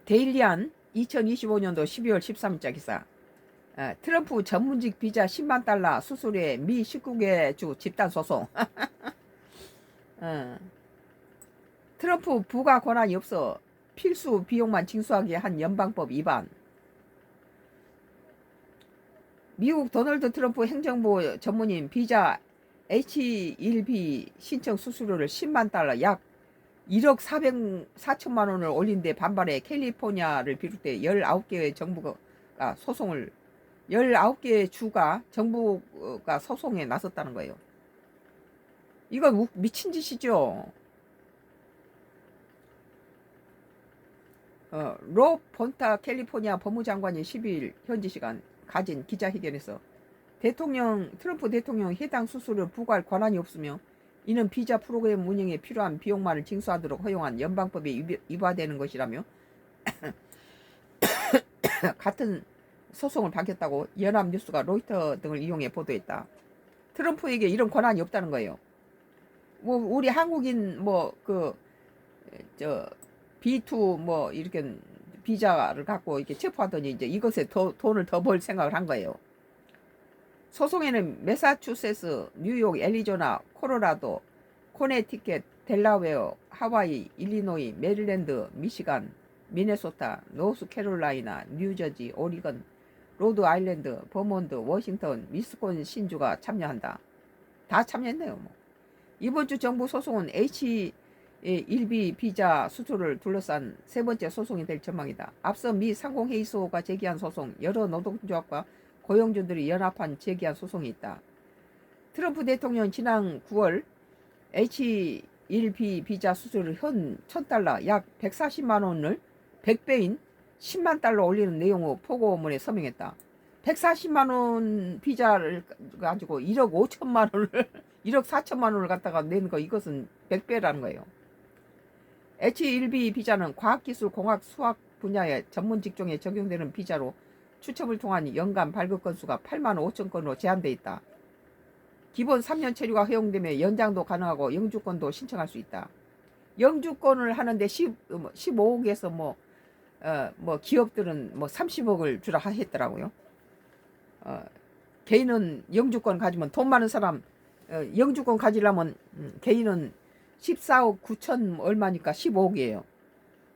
데일리안 2025년도 12월 13일자 기사. 트럼프 전문직 비자 10만 달러 수수료에 미 19개 주 집단 소송. 트럼프 부가 권한이 없어 필수 비용만 징수하게 한 연방법 위반. 미국 도널드 트럼프 행정부 전문인 비자 H-1B 신청 수수료를 10만 달러 약 1억 4천만 원을 올린 데 반발해 캘리포니아를 비롯해 19개의 정부가 소송을 19개의 주가 정부가 소송에 나섰다는 거예요. 이거 미친 짓이죠. 로 폰타 캘리포니아 법무장관이 12일 현지 시간 가진 기자회견에서 트럼프 대통령 해당 수수료 부과할 권한이 없으며 이는 비자 프로그램 운영에 필요한 비용만을 징수하도록 허용한 연방법에 위반되는 것이라며 같은 소송을 밝혔다고 연합뉴스가 로이터 등을 이용해 보도했다. 트럼프에게 이런 권한이 없다는 거예요. 뭐 우리 한국인 B2 이렇게 비자를 갖고 이렇게 체포하더니 이제 이것에 돈을 더 벌 생각을 한 거예요. 소송에는 매사추세츠, 뉴욕, 애리조나, 콜로라도, 코네티켓, 델라웨어, 하와이, 일리노이, 메릴랜드, 미시간, 미네소타, 노스캐롤라이나, 뉴저지, 오리건, 로드아일랜드, 버몬트, 워싱턴, 위스콘신주가 참여한다. 다 참여했네요. 이번 주 정부 소송은 H-1B 비자 수수료를 둘러싼 세 번째 소송이 될 전망이다. 앞서 미 상공회의소가 제기한 소송, 여러 노동조합과 고용주들이 연합한 제기한 소송이 있다. 트럼프 대통령은 지난 9월 H-1B 비자 수수료를 현 1000달러 약 140만 원을 100배인 10만 달러 올리는 내용의 포고문에 서명했다. 140만 원 비자를 가지고 1억 5천만 원을 1억 4천만 원을 갖다가 낸 거, 이것은 100배라는 거예요. H-1B 비자는 과학기술, 공학, 수학 분야의 전문 직종에 적용되는 비자로 추첨을 통한 연간 발급 건수가 8만 5천 건으로 제한되어 있다. 기본 3년 체류가 허용되며 연장도 가능하고 영주권도 신청할 수 있다. 영주권을 하는데 15억에서 기업들은 30억을 주라 했더라고요. 개인은 영주권 가지면, 돈 많은 사람 영주권 가지려면 개인은 14억 9천 얼마니까 15억이에요.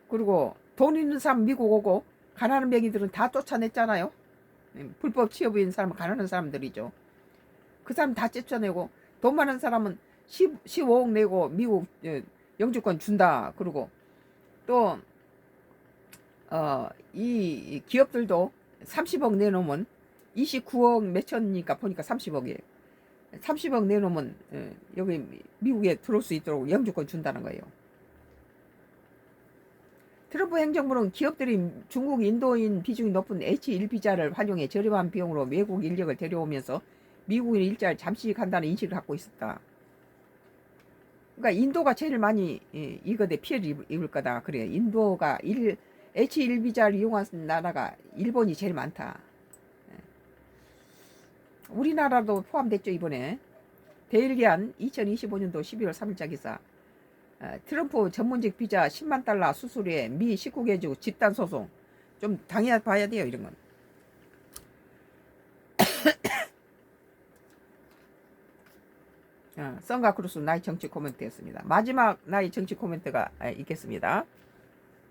그리고 돈 있는 사람 미국 오고 가난한 명의들은 다 쫓아냈잖아요. 불법 취업인 사람은 가난한 사람들이죠. 그 사람 다 쫓아내고 돈 많은 사람은 15억 내고 미국 영주권 준다. 그리고 또 이 기업들도 30억 내놓으면 29억 몇천이니까 보니까 30억이에요. 30억 내놓으면 여기 미국에 들어올 수 있도록 영주권 준다는 거예요. 트럼프 행정부는 기업들이 중국, 인도인 비중이 높은 H1 비자를 활용해 저렴한 비용으로 외국 인력을 데려오면서 미국인 일자를 잠시 간다는 인식을 갖고 있었다. 그러니까 인도가 제일 많이 이거에 피해를 입을 거다. 그래요. 인도가 H1 비자를 이용한 나라가 일본이 제일 많다. 우리나라도 포함됐죠, 이번에. 데일리안 2025년도 12월 3일자 기사. 트럼프 전문직 비자 10만 달러 수수료에 미 19개 주 집단 소송. 좀 당해봐야 돼요, 이런 건. 썬가 크루스 나의 정치 코멘트였습니다. 마지막 나의 정치 코멘트가 있겠습니다.